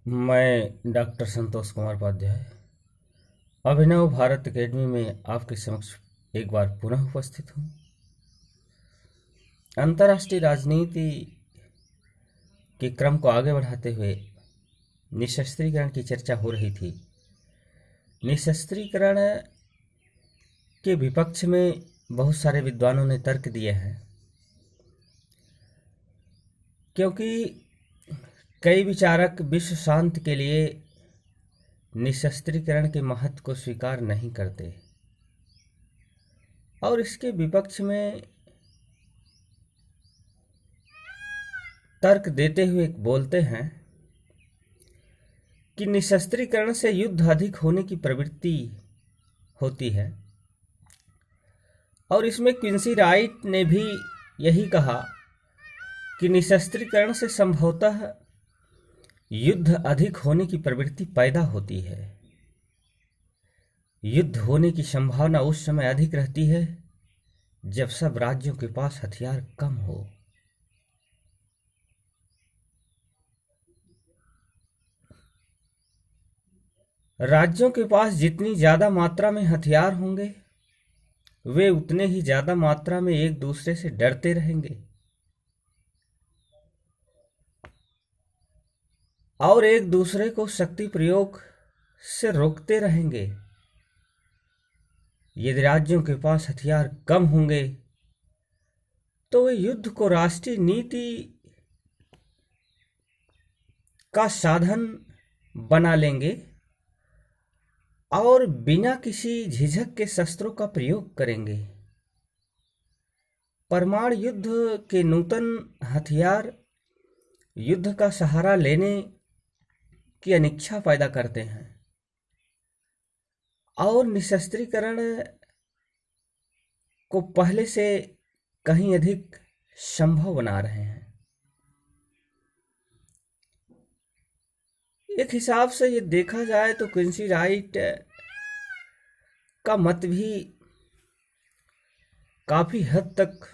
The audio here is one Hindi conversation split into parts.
मैं डॉक्टर संतोष कुमार उपाध्याय अभिनव भारत एकेडमी में आपके समक्ष एक बार पुनः उपस्थित हूँ। अंतर्राष्ट्रीय राजनीति के क्रम को आगे बढ़ाते हुए निशस्त्रीकरण की चर्चा हो रही थी। निशस्त्रीकरण के विपक्ष में बहुत सारे विद्वानों ने तर्क दिए हैं, क्योंकि कई विचारक विश्व शांति के लिए निशस्त्रीकरण के महत्व को स्वीकार नहीं करते और इसके विपक्ष में तर्क देते हुए बोलते हैं कि निशस्त्रीकरण से युद्ध अधिक होने की प्रवृत्ति होती है। और इसमें क्विंसी राइट ने भी यही कहा कि निशस्त्रीकरण से संभवतः युद्ध अधिक होने की प्रवृत्ति पैदा होती है। युद्ध होने की संभावना उस समय अधिक रहती है जब सब राज्यों के पास हथियार कम हो। राज्यों के पास जितनी ज्यादा मात्रा में हथियार होंगे, वे उतने ही ज्यादा मात्रा में एक दूसरे से डरते रहेंगे और एक दूसरे को शक्ति प्रयोग से रोकते रहेंगे। यदि राज्यों के पास हथियार कम होंगे तो वे युद्ध को राष्ट्रीय नीति का साधन बना लेंगे और बिना किसी झिझक के शस्त्रों का प्रयोग करेंगे। परमाणु युद्ध के नूतन हथियार युद्ध का सहारा लेने की अनिच्छा पैदा करते हैं और निशस्त्रीकरण को पहले से कहीं अधिक संभव बना रहे हैं। एक हिसाब से ये देखा जाए तो क्विंसी राइट का मत भी काफी हद तक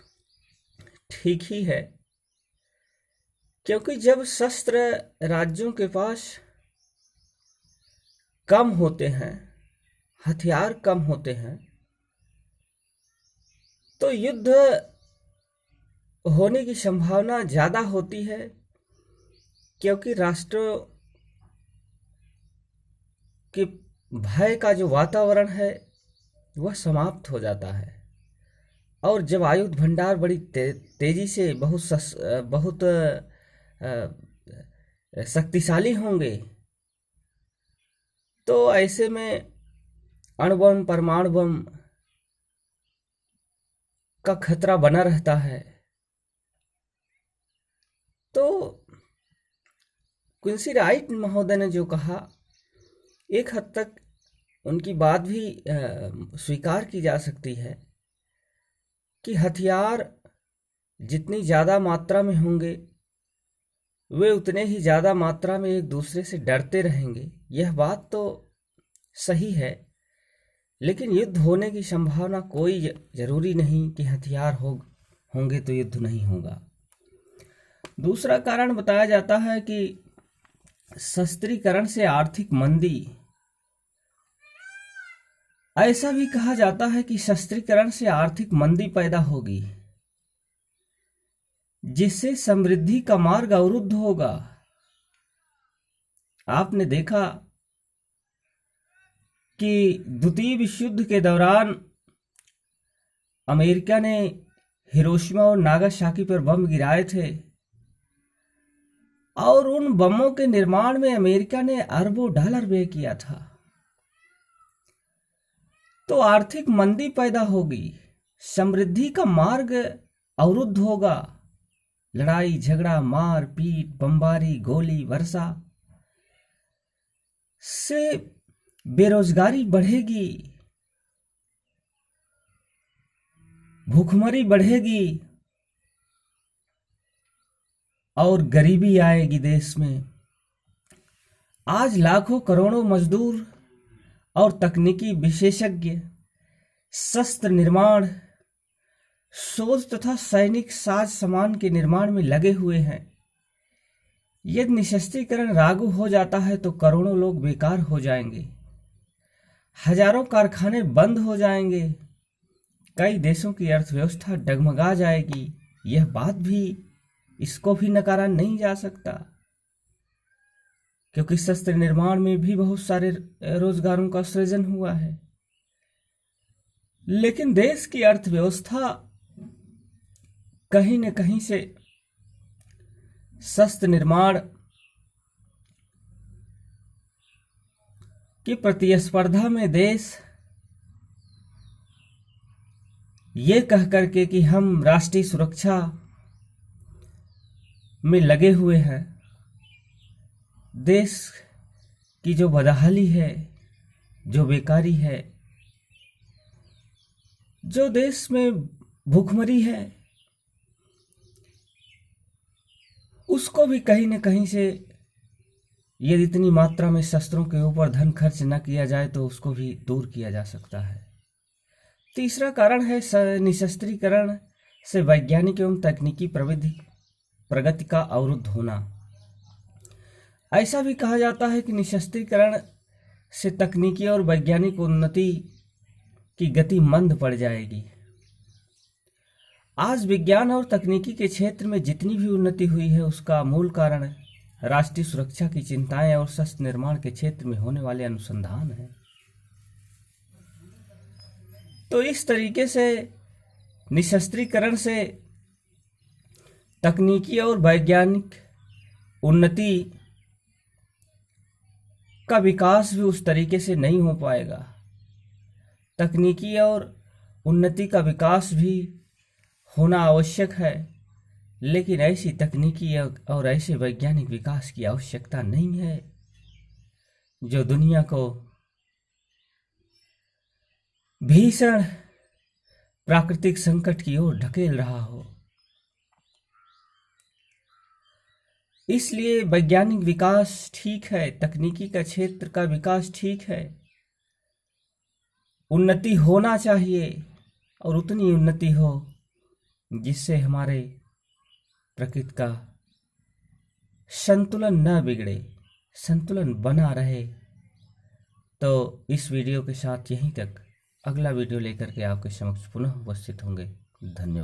ठीक ही है, क्योंकि जब शस्त्र राज्यों के पास कम होते हैं, हथियार कम होते हैं, तो युद्ध होने की संभावना ज्यादा होती है, क्योंकि राष्ट्रों के भय का जो वातावरण है वह समाप्त हो जाता है। और जब आयुध भंडार बड़ी तेजी से बहुत शक्तिशाली होंगे, तो ऐसे में अणुबम परमाणु बम का खतरा बना रहता है। तो क्विंसी राइट महोदय ने जो कहा, एक हद तक उनकी बात भी स्वीकार की जा सकती है कि हथियार जितनी ज़्यादा मात्रा में होंगे, वे उतने ही ज़्यादा मात्रा में एक दूसरे से डरते रहेंगे। यह बात तो सही है, लेकिन युद्ध होने की संभावना कोई जरूरी नहीं कि हथियार होंगे तो युद्ध नहीं होगा। दूसरा कारण बताया जाता है कि शस्त्रीकरण से आर्थिक मंदी। ऐसा भी कहा जाता है कि शस्त्रीकरण से आर्थिक मंदी पैदा होगी, जिससे समृद्धि का मार्ग अवरुद्ध होगा। आपने देखा कि द्वितीय विश्व युद्ध के दौरान अमेरिका ने हिरोशिमा और नागासाकी पर बम गिराए थे और उन बमों के निर्माण में अमेरिका ने अरबों डॉलर व्यय किया था। तो आर्थिक मंदी पैदा होगी, समृद्धि का मार्ग अवरुद्ध होगा। लड़ाई झगड़ा, मार पीट, बमबारी, गोली वर्षा से बेरोजगारी बढ़ेगी, भूखमरी बढ़ेगी और गरीबी आएगी देश में। आज लाखों करोड़ों मजदूर और तकनीकी विशेषज्ञ शस्त्र निर्माण, शोध तथा सैनिक साज सामान के निर्माण में लगे हुए हैं। यदि निशस्त्रीकरण लागू हो जाता है तो करोड़ों लोग बेकार हो जाएंगे, हजारों कारखाने बंद हो जाएंगे, कई देशों की अर्थव्यवस्था डगमगा जाएगी। यह बात भी, इसको भी नकारा नहीं जा सकता, क्योंकि शस्त्र निर्माण में भी बहुत सारे रोजगारों का सृजन हुआ है। लेकिन देश की अर्थव्यवस्था कहीं न कहीं से शस्त्र निर्माण की प्रतिस्पर्धा में देश ये कह करके कि हम राष्ट्रीय सुरक्षा में लगे हुए हैं, देश की जो बदहाली है, जो बेकारी है, जो देश में भूखमरी है, उसको भी कहीं न कहीं से यदि इतनी मात्रा में शस्त्रों के ऊपर धन खर्च न किया जाए तो उसको भी दूर किया जा सकता है। तीसरा कारण है निशस्त्रीकरण से वैज्ञानिक एवं तकनीकी प्रगति का अवरुद्ध होना। ऐसा भी कहा जाता है कि निशस्त्रीकरण से तकनीकी और वैज्ञानिक उन्नति की गति मंद पड़ जाएगी। आज विज्ञान और तकनीकी के क्षेत्र में जितनी भी उन्नति हुई है उसका मूल कारण राष्ट्रीय सुरक्षा की चिंताएं और शस्त्र निर्माण के क्षेत्र में होने वाले अनुसंधान है। तो इस तरीके से निशस्त्रीकरण से तकनीकी और वैज्ञानिक उन्नति का विकास भी उस तरीके से नहीं हो पाएगा। तकनीकी और उन्नति का विकास भी होना आवश्यक है, लेकिन ऐसी तकनीकी और ऐसे वैज्ञानिक विकास की आवश्यकता नहीं है जो दुनिया को भीषण प्राकृतिक संकट की ओर ढकेल रहा हो। इसलिए वैज्ञानिक विकास ठीक है, तकनीकी का क्षेत्र का विकास ठीक है, उन्नति होना चाहिए और उतनी उन्नति हो जिससे हमारे प्रकृति का संतुलन न बिगड़े, संतुलन बना रहे। तो इस वीडियो के साथ यहीं तक, अगला वीडियो लेकर के आपके समक्ष पुनः उपस्थित होंगे। धन्यवाद।